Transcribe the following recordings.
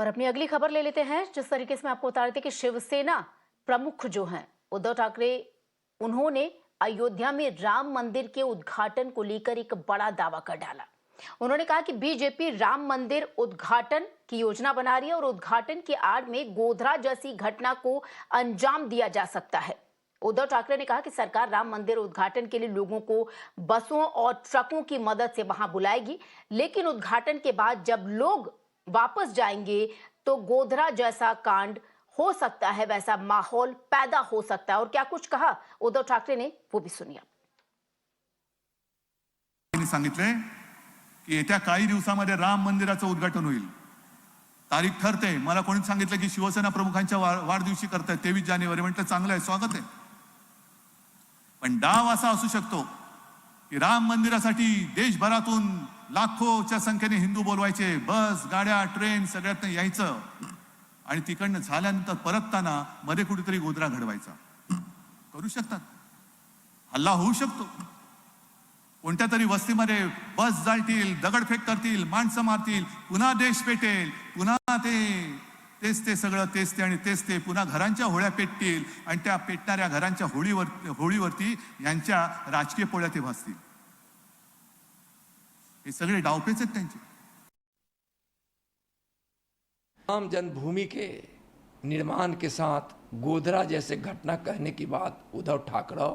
और अपनी अगली खबर ले लेते हैं। जिस तरीके से मैं आपको बता रही थी कि शिवसेना प्रमुख जो हैं उद्धव ठाकरे, उन्होंने अयोध्या में राम मंदिर के उद्घाटन को लेकर एक बड़ा दावा कर डाला। उन्होंने कहा कि बीजेपी राम मंदिर उद्घाटन की योजना बना रही है और उद्घाटन की आड़ में गोधरा जैसी घटना को अंजाम दिया जा सकता है। उद्धव ठाकरे ने कहा कि सरकार राम मंदिर उद्घाटन के लिए लोगों को बसों और ट्रकों की मदद से वहां बुलाएगी, लेकिन उद्घाटन के बाद जब लोग वापस जाएंगे तो गोधरा जैसा कांड हो सकता है, वैसा माहौल पैदा हो सकता है। और क्या कुछ कहा उद्धव ठाकरे ने, वो भी सुनिए। सांगितले की येत्या काही दिवसांमध्ये राम मंदिराचं उद्घाटन होईल, तारीख ठरते। मला कोणी सांगितलं की शिवसेना प्रमुखांच्या वाढदिवशी करतायत 23 जानेवारी। म्हटलं चांगलं आहे, स्वागत आहे, पण डाव असा असू शकतो की राम मंदिरासाठी देशभरातून लाखोच्या संख्येने हिंदू बोलवायचे, बस, गाड्या, ट्रेन सगळ्यात यायचं आणि तिकडनं झाल्यानंतर परतताना मध्ये कुठेतरी गोधरा घडवायचा। करू शकतात, हल्ला होऊ शकतो, कोणत्या तरी वस्तीमध्ये बस जाळतील, दगडफेक करतील, माणसं मारतील, पुन्हा देश पेटेल, पुन्हा तेच सगळं तेच ते आणि तेच ते पुन्हा घरांच्या होळ्या पेटतील आणि त्या पेटणाऱ्या घरांच्या होळीवरती यांच्या राजकीय पोळ्या ते भासतील। हे सगळे डावपेच आहेत त्यांचे। राम जन्मभूमि के निर्माण के साथ गोधरा जैसे घटना कहने की बात उद्धव ठाकरे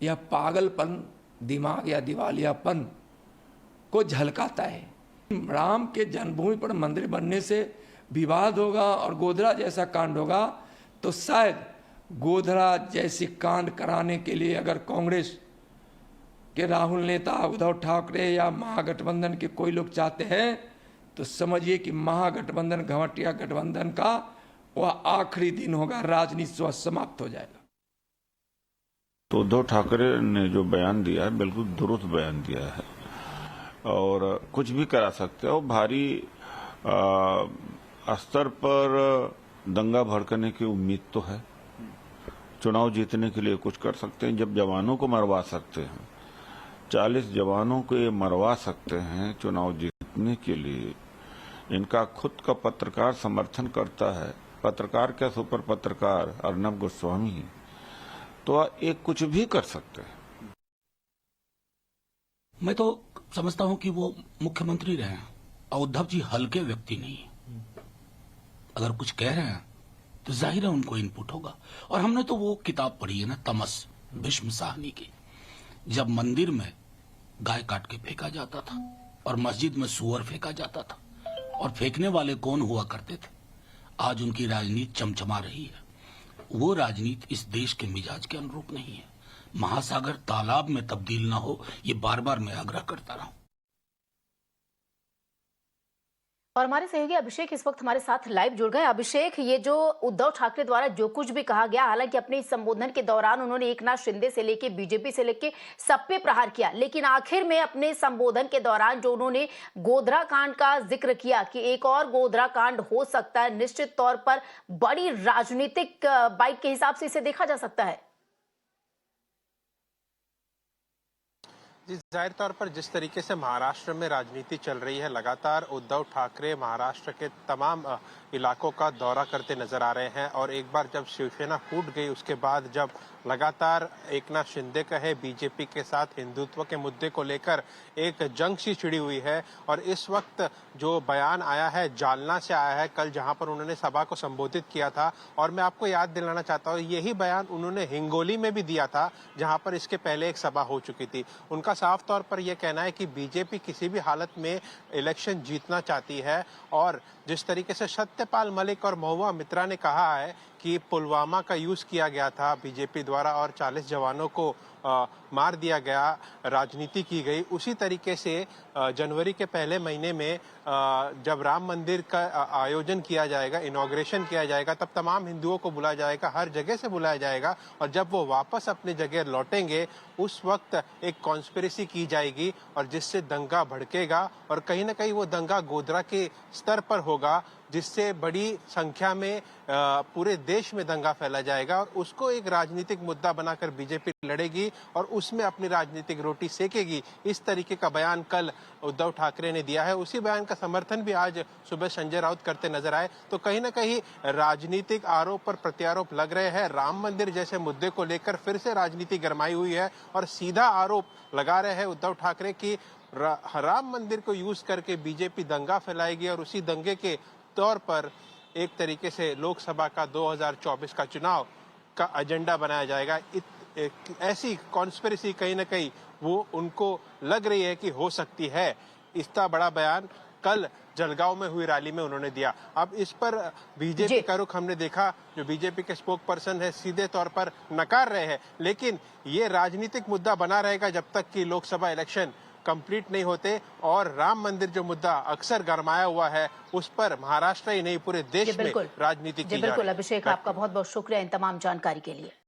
यह पागलपन, दिमाग या दिवालियापन को झलकाता है। राम के जन्मभूमि पर मंदिर बनने से विवाद होगा और गोधरा जैसा कांड होगा तो शायद गोधरा जैसी कांड कराने के लिए अगर कांग्रेस के राहुल नेता उद्धव ठाकरे या महागठबंधन के कोई लोग चाहते हैं तो समझिए कि महागठबंधन, घमटिया गठबंधन का वह आखिरी दिन होगा, राजनीति समाप्त हो जाएगा। तो उद्धव ठाकरे ने जो बयान दिया है बिल्कुल दुरुस्त बयान दिया है और कुछ भी करा सकते हो। भारी स्तर पर दंगा भड़कने की उम्मीद तो है, चुनाव जीतने के लिए कुछ कर सकते हैं। जब जवानों को मरवा सकते हैं, 40 जवानों को ये मरवा सकते हैं चुनाव जीतने के लिए, इनका खुद का पत्रकार समर्थन करता है, पत्रकार क्या सुपर पत्रकार अर्नब गोस्वामी, तो एक कुछ भी कर सकते हैं। मैं तो समझता हूं कि वो मुख्यमंत्री रहे और उद्धव जी हल्के व्यक्ति नहीं है। अगर कुछ कह रहे हैं तो जाहिर है उनको इनपुट होगा। और हमने तो वो किताब पढ़ी है ना, तमस, भीष्म साहनी की, जब मंदिर में गाय काट के फेंका जाता था और मस्जिद में सुअर फेंका जाता था और फेंकने वाले कौन हुआ करते थे। आज उनकी राजनीति चमचमा रही है। वो राजनीति इस देश के मिजाज के अनुरूप नहीं है। महासागर तालाब में तब्दील ना हो, ये बार बार मैं आग्रह करता रहा हूं। और हमारे सहयोगी अभिषेक इस वक्त हमारे साथ लाइव जुड़ गए। अभिषेक, ये जो उद्धव ठाकरे द्वारा जो कुछ भी कहा गया, हालांकि अपने इस संबोधन के दौरान उन्होंने एकनाथ शिंदे से लेके बीजेपी से लेके सब पे प्रहार किया, लेकिन आखिर में अपने संबोधन के दौरान जो उन्होंने गोधरा कांड का जिक्र किया कि एक और गोधरा कांड हो सकता है, निश्चित तौर पर बड़ी राजनीतिक बाइट के हिसाब से इसे देखा जा सकता है। जी, जाहिर तौर पर जिस तरीके से महाराष्ट्र में राजनीति चल रही है, लगातार उद्धव ठाकरे महाराष्ट्र के तमाम इलाकों का दौरा करते नजर आ रहे हैं और एक बार जब शिवसेना फूट गई उसके बाद जब लगातार एकनाथ शिंदे का है बीजेपी के साथ हिंदुत्व के मुद्दे को लेकर एक जंग सी छिड़ी हुई है। और इस वक्त जो बयान आया है जालना से आया है, कल जहां पर उन्होंने सभा को संबोधित किया था, और मैं आपको याद दिलाना चाहता हूं यही बयान उन्होंने हिंगोली में भी दिया था जहां पर इसके पहले एक सभा हो चुकी थी। उनका साफ तौर पर यह कहना है कि बीजेपी किसी भी हालत में इलेक्शन जीतना चाहती है। और जिस तरीके से सत्यपाल मलिक और महुआ मित्रा ने कहा है कि पुलवामा का यूज किया गया था बीजेपी द्वारा और 40 जवानों को मार दिया गया, राजनीति की गई, उसी तरीके से जनवरी के पहले महीने में जब राम मंदिर का आयोजन किया जाएगा, इनॉग्रेशन किया जाएगा, तब तमाम हिंदुओं को बुलाया जाएगा, हर जगह से बुलाया जाएगा और जब वो वापस अपनी जगह लौटेंगे उस वक्त एक कॉन्स्पिरेसी की जाएगी और जिससे दंगा भड़केगा और कहीं ना कहीं वो दंगा गोधरा के स्तर पर होगा जिससे बड़ी संख्या में पूरे देश में दंगा फैला जाएगा और उसको एक राजनीतिक मुद्दा बनाकर बीजेपी लड़ेगी और उसमें अपनी राजनीतिक रोटी सेकेगी। इस तरीके का बयान कल उद्धव ठाकरे ने दिया है। उसी बयान का समर्थन भी आज सुबह संजय राउत करते नजर आए। तो कहीं ना कहीं राजनीतिक आरोप पर प्रत्यारोप लग रहे हैं। राम मंदिर जैसे मुद्दे को लेकर फिर से राजनीति गरमाई हुई है और सीधा आरोप लगा रहे हैं उद्धव ठाकरे की राम मंदिर को यूज करके बीजेपी दंगा फैलाएगी और उसी दंगे के तौर पर एक तरीके से लोकसभा का 2024 का चुनाव का एजेंडा बनाया जाएगा। ऐसी कॉन्स्पिरेसी कहीं ना कहीं वो उनको लग रही है कि हो सकती है। इसका बड़ा बयान कल जलगांव में हुई रैली में उन्होंने दिया। अब इस पर बीजेपी का रुख हमने देखा, जो बीजेपी के स्पोक पर्सन है सीधे तौर पर नकार रहे हैं, लेकिन ये राजनीतिक मुद्दा बना रहेगा जब तक कि लोकसभा इलेक्शन कंप्लीट नहीं होते। और राम मंदिर जो मुद्दा अक्सर गरमाया हुआ है उस पर महाराष्ट्र ही नहीं पूरे देश में राजनीति की जा रही है। बिल्कुल अभिषेक, आपका बहुत बहुत शुक्रिया इन तमाम जानकारी के लिए।